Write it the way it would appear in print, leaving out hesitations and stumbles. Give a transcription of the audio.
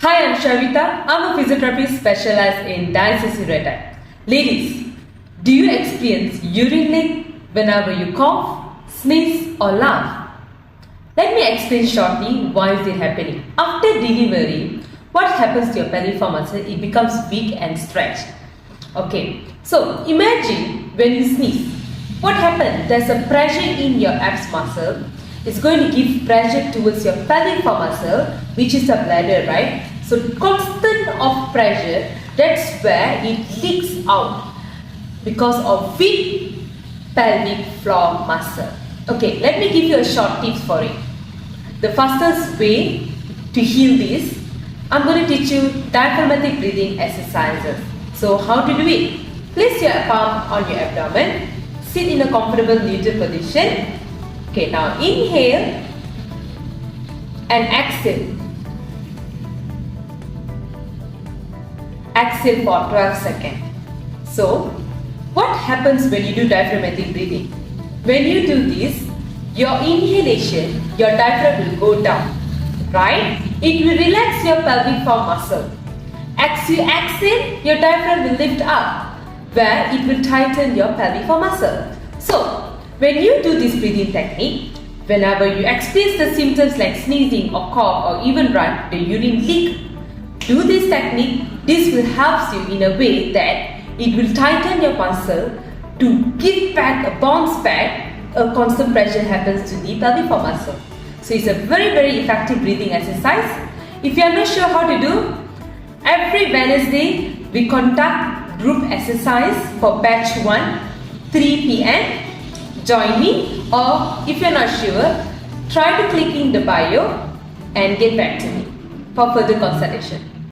Hi, I'm Shavita. I'm a physiotherapist specialized in drsmits. Ladies, do you experience urine leak whenever you cough, sneeze or laugh? Let me explain shortly why is it happening. After delivery, what happens to your pelvic floor muscle? It becomes weak and stretched. Okay, so imagine when you sneeze. What happens? There's a pressure in your abs muscle. It's going to give pressure towards your pelvic floor muscle, which is the bladder, right? So constant of pressure, that's where it leaks out because of weak pelvic floor muscle. Okay, let me give you a short tips for it. The fastest way to heal this, I'm going to teach you diaphragmatic breathing exercises. So how to do it? Place your palm on your abdomen, sit in a comfortable neutral position. Okay, now inhale and exhale. Exhale for 12 seconds. So, what happens when you do diaphragmatic breathing? When you do this, your inhalation, your diaphragm will go down, right? It will relax your pelvic floor muscle. As you exhale, your diaphragm will lift up, where it will tighten your pelvic floor muscle. So, when you do this breathing technique, whenever you experience the symptoms like sneezing or cough or even run, the urine leak, do this technique. This will help you in a way that it will tighten your muscle to give back a bounce back. A constant pressure happens to the pelvic floor muscle. So it's a very effective breathing exercise. If you are not sure how to do, every Wednesday we conduct group exercise for batch 1, 3 p.m. Join me, or if you are not sure, try to click in the bio and get back to me for further consultation.